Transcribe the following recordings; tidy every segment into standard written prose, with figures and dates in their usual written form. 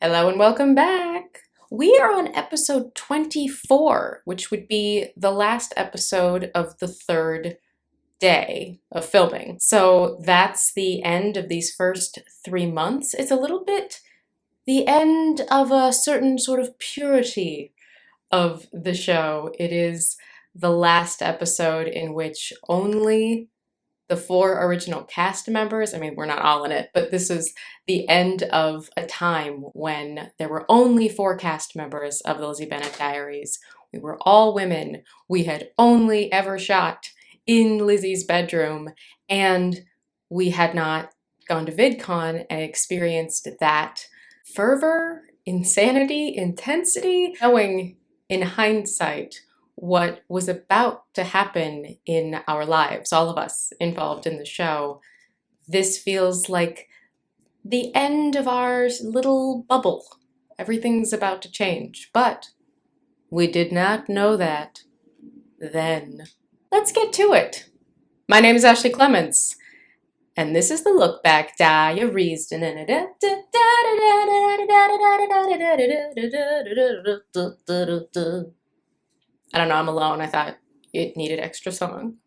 Hello and welcome back. We are on episode 24, which would be the last episode of the third day of filming. So that's the end of these first 3 months. It's a little bit the end of a certain sort of purity of the show. It is the last episode in which only the 4 original cast members, I mean, we're not all in it, but this is the end of a time when there were only 4 cast members of the Lizzie Bennet Diaries. We were all women. We had only ever shot in Lizzie's bedroom, and we had not gone to VidCon and experienced that fervor, insanity, intensity, knowing in hindsight what was about to happen in our lives, all of us involved in the show. This feels like the end of our little bubble. Everything's about to change, but we did not know that then. Let's get to it. My name is Ashley Clements, and this is the Look Back Diaries. I don't know, I'm alone. I thought it needed extra song.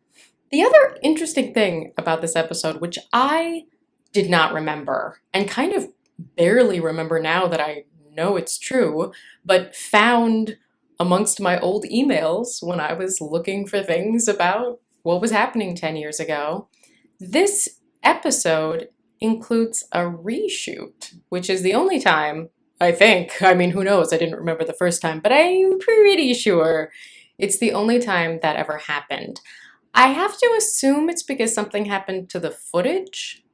The other interesting thing about this episode, which I did not remember, and kind of barely remember now that I know it's true, but found amongst my old emails when I was looking for things about what was happening 10 years ago, this episode includes a reshoot, which is the only time, I think, I mean, who knows, I didn't remember the first time, but I'm pretty sure it's the only time that ever happened. I have to assume it's because something happened to the footage,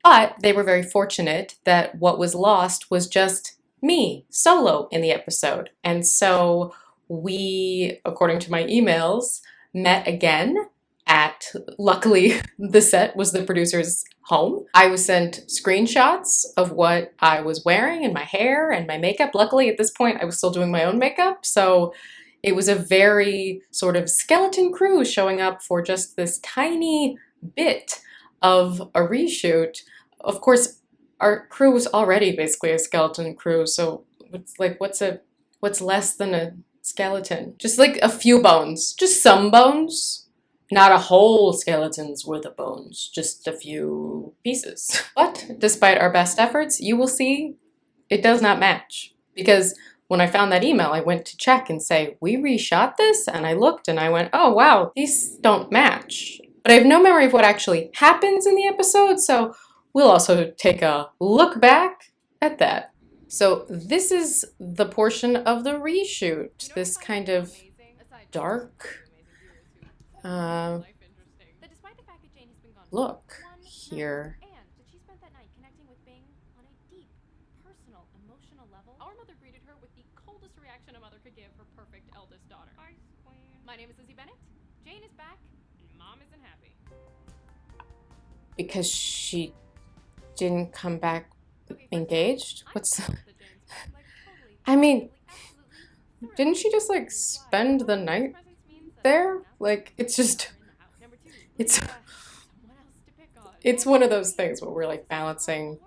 but they were very fortunate that what was lost was just me, solo, in the episode. And so we, according to my emails, met again at, luckily, the set was the producer's home. I was sent screenshots of what I was wearing and my hair and my makeup. Luckily, at this point, I was still doing my own makeup, so it was a very sort of skeleton crew showing up for just this tiny bit of a reshoot. Of course, our crew was already basically a skeleton crew, so it's like, what's less than a skeleton? Just like a few bones, just some bones. Not a whole skeleton's worth of bones, just a few pieces. But despite our best efforts, you will see it does not match. Because when I found that email, I went to check and say, we reshot this? And I looked and I went, oh wow, these don't match. But I have no memory of what actually happens in the episode, so we'll also take a look back at that. So this is the portion of the reshoot, this kind of dark, look here. Our mother greeted her with the coldest reaction a mother could give her perfect eldest daughter. Hi, Queen. My name is Lizzie Bennet. Jane is back, and Mom isn't happy. Because she didn't come back engaged? What's... I mean, didn't she just like spend the night there? Like, it's just... It's one of those things where we're like balancing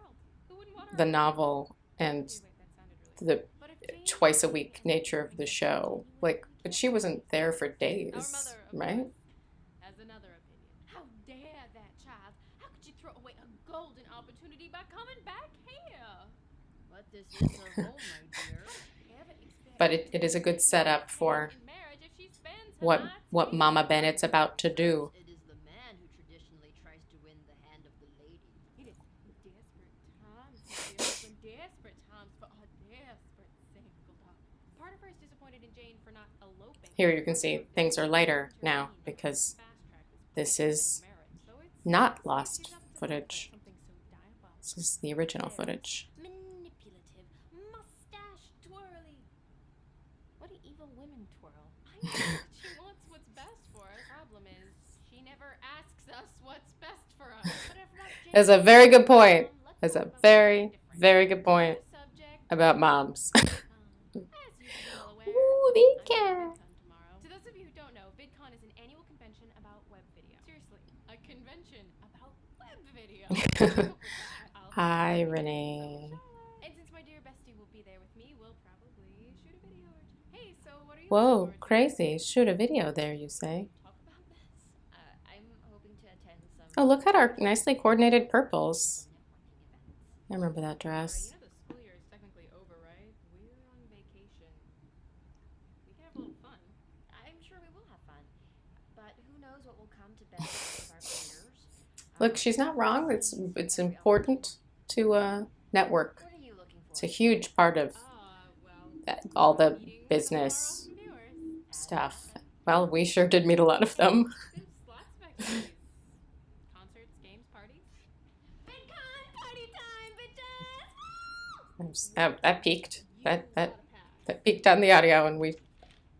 the novel and the twice a week nature of the show. Like, but she wasn't there for days, right? Has another opinion. How dare that child? How could you throw away a golden opportunity by coming back here? But this is her home, my dear. But it is a good setup for what Mama Bennett's about to do. It is the man who traditionally tries to win the hand of the lady. It is desperate times for a desperate single daughter. Part of her is disappointed in Jane for not eloping. Here you can see things are lighter now because this is not lost footage. This is the original footage. Manipulative, mustache twirly. What do evil women twirl? I know she wants what's best for us. Problem is, she never asks us what's best for us. But if not Jane, That's a very good point. That's a very, very good point about moms. Ooh, VidCon. To those of you who don't know, VidCon is an annual convention about web video. Seriously, a convention about web video. Irony. And since my dear bestie won't be there with me. We'll probably shoot a video or two. Hey, so what are you looking Whoa, forward to? crazy. Shoot a video there, you say. Talk about this. I'm hoping to attend some. Oh, look at our nicely coordinated purples. networking events. I remember that You dress. know the school year is technically over, right? We're on vacation. We can have a little fun. I'm sure we will have fun, but who knows what will come to benefit our careers. Look, she's not wrong. It's important to network. What are you looking for? It's a huge part of Well, all the meeting some business of our awesome viewers. stuff. Well, we sure did meet a lot of them. There's slots back there. Concerts, games, parties. VidCon party time, bitches! That peaked. You That gotta pass. that peaked on the audio, and we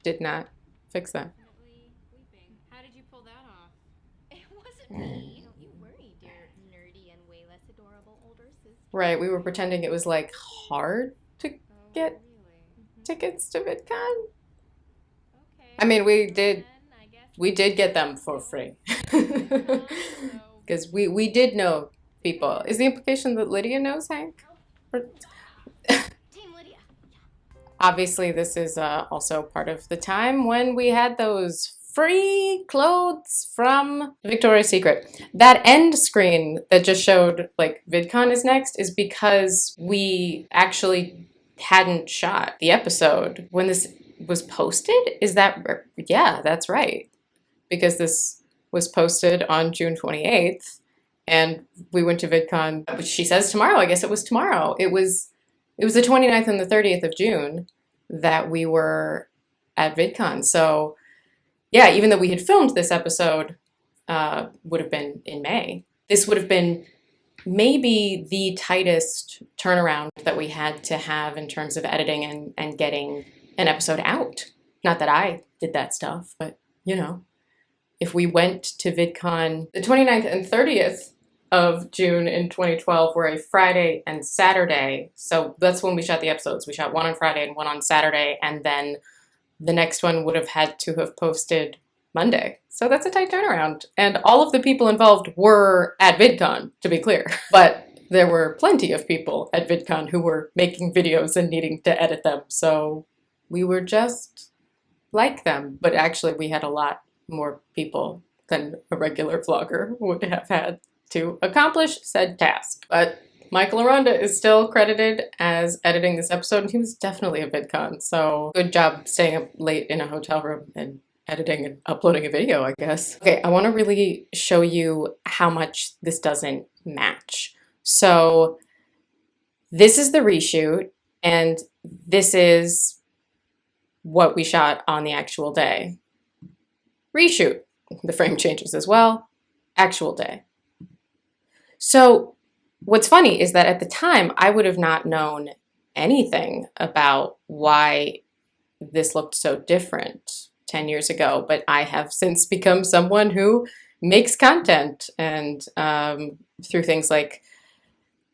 did not fix that. Definitely weeping. How did you pull that off? It wasn't me. Don't you worry, dear nerdy and way less adorable older sister. Right, we were pretending it was like hard to Oh, get really? tickets to VidCon. Okay. I mean, we Well, did then, I guess we did get them for free. Because we did know people. Is the implication that Lydia knows Hank? Team Lydia. Obviously, this is also part of the time when we had those free clothes from Victoria's Secret. That end screen that just showed like VidCon is next is because we actually hadn't shot the episode when this was posted. Is that, yeah, that's right. Because this was posted on June 28th and we went to VidCon. She says tomorrow. I guess it was tomorrow. It was the 29th and the 30th of June that we were at VidCon. So yeah, even though we had filmed this episode, would have been in May. This would have been maybe the tightest turnaround that we had to have in terms of editing and getting an episode out. Not that I did that stuff, but you know, if we went to VidCon, the 29th and 30th of June in 2012 were a Friday and Saturday. So that's when we shot the episodes. We shot one on Friday and one on Saturday, and then the next one would have had to have posted Monday. So that's a tight turnaround. And all of the people involved were at VidCon, to be clear. But there were plenty of people at VidCon who were making videos and needing to edit them. So we were just like them. But actually, we had a lot more people than a regular vlogger would have had to accomplish said task. But Michael Aranda is still credited as editing this episode, and he was definitely a VidCon, so good job staying up late in a hotel room and editing and uploading a video, I guess. Okay, I want to really show you how much this doesn't match. So this is the reshoot, and this is what we shot on the actual day. Reshoot. The frame changes as well. Actual day. So what's funny is that at the time, I would have not known anything about why this looked so different 10 years ago, but I have since become someone who makes content, and through things like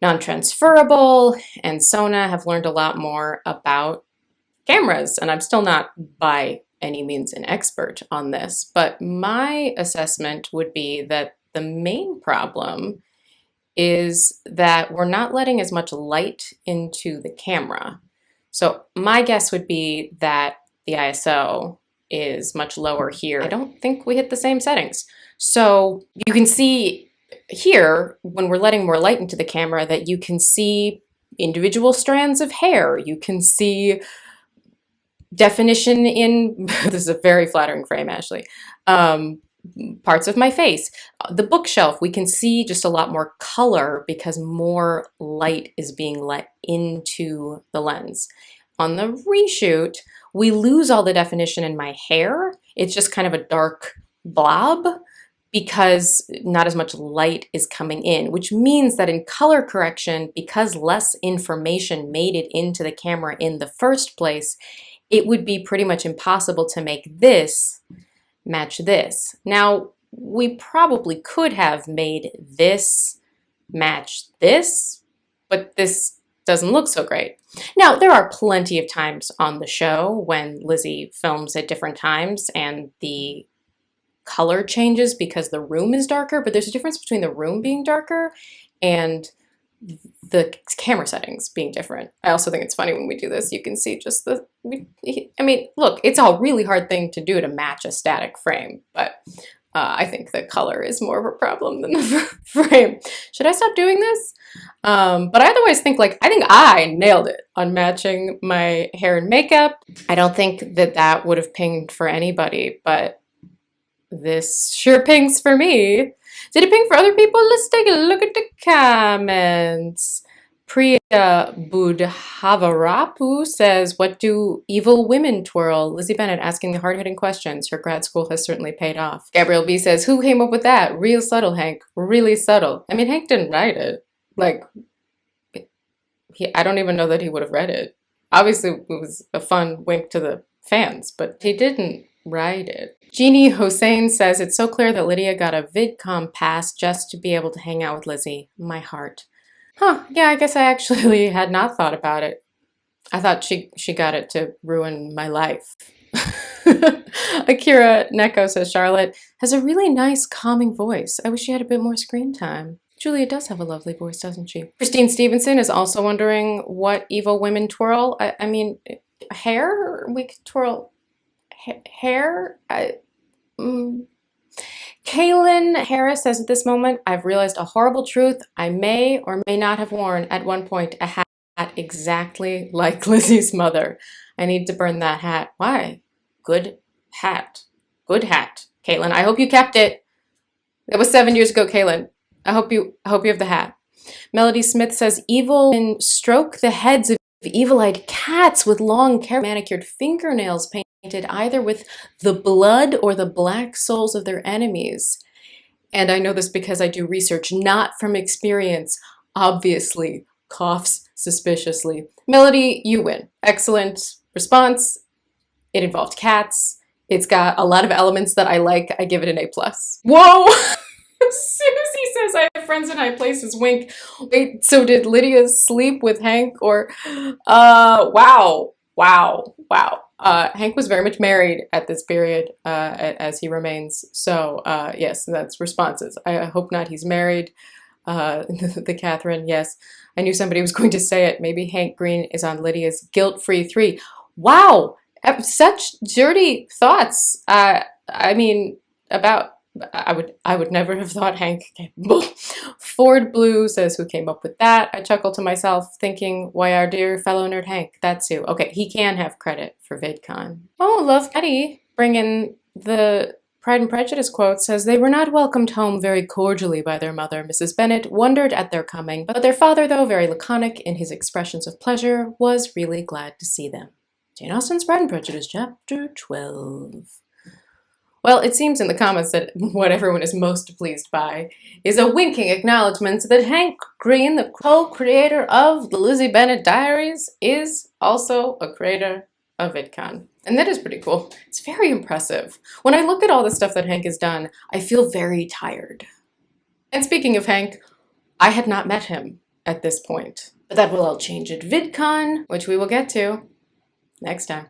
non-transferable and Sona have learned a lot more about cameras, and I'm still not by any means an expert on this, but my assessment would be that the main problem is that we're not letting as much light into the camera. So my guess would be that the ISO is much lower here. I don't think we hit the same settings. So you can see here, when we're letting more light into the camera, that you can see individual strands of hair. You can see definition in, this is a very flattering frame, Ashley, parts of my face. The bookshelf, we can see just a lot more color because more light is being let into the lens. On the reshoot, we lose all the definition in my hair. It's just kind of a dark blob because not as much light is coming in, which means that in color correction, because less information made it into the camera in the first place, it would be pretty much impossible to make this match this. Now, we probably could have made this match this, but this doesn't look so great. Now, there are plenty of times on the show when Lizzie films at different times and the color changes because the room is darker, but there's a difference between the room being darker and the camera settings being different. I also think it's funny when we do this, you can see just I mean, look, it's a really hard thing to do to match a static frame, but I think the color is more of a problem than the frame. Should I stop doing this? But I otherwise think I think I nailed it on matching my hair and makeup. I don't think that would have pinged for anybody, but this sure pings for me. Did it ping for other people? Let's take a look at the comments. Priya Budhavarapu says, what do evil women twirl? Lizzie Bennett asking the hard-hitting questions. Her grad school has certainly paid off. Gabrielle B says, who came up with that? Real subtle, Hank. Really subtle. I mean, Hank didn't write it. I don't even know that he would have read it. Obviously, it was a fun wink to the fans, but he didn't write it. Jeannie Hossein says, it's so clear that Lydia got a VidCon pass just to be able to hang out with Lizzie. My heart. Huh, yeah, I guess I actually had not thought about it. I thought she got it to ruin my life. Akira Neko says, Charlotte has a really nice, calming voice. I wish she had a bit more screen time. Julia does have a lovely voice, doesn't she? Christine Stevenson is also wondering what evil women twirl. I mean, hair? We could twirl hair? Kaylin Harris says, at this moment, I've realized a horrible truth. I may or may not have worn at one point a hat exactly like Lizzie's mother. I need to burn that hat. Why? Good hat. Good hat. Kaylin, I hope you kept it. That was 7 years ago, Kaylin. I hope you have the hat. Melody Smith says, evil women stroke the heads of evil-eyed cats with long, manicured fingernails painted either with the blood or the black souls of their enemies. And I know this because I do research, not from experience. Obviously, coughs suspiciously. Melody, you win. Excellent response. It involved cats. It's got a lot of elements that I like. I give it an A+. Whoa! Susie says, I have friends in high places. Wink. Wait, so did Lydia sleep with Hank? Or, wow. Hank was very much married at this period, as he remains. So, yes, that's responses. I hope not. He's married. The Catherine, yes. I knew somebody was going to say it. Maybe Hank Green is on Lydia's guilt-free 3. Wow! Such dirty thoughts. I mean, about... I would never have thought Hank. Ford Blue says, who came up with that? I chuckle to myself, thinking, why our dear fellow nerd Hank, that's who. Okay, he can have credit for VidCon. Oh, Love Patty, bringing the Pride and Prejudice quote, says, they were not welcomed home very cordially by their mother. Mrs. Bennet wondered at their coming, but their father, though very laconic in his expressions of pleasure, was really glad to see them. Jane Austen's Pride and Prejudice, Chapter 12. Well, it seems in the comments that what everyone is most pleased by is a winking acknowledgement that Hank Green, the co-creator of the Lizzie Bennet Diaries, is also a creator of VidCon. And that is pretty cool. It's very impressive. When I look at all the stuff that Hank has done, I feel very tired. And speaking of Hank, I had not met him at this point. But that will all change at VidCon, which we will get to next time.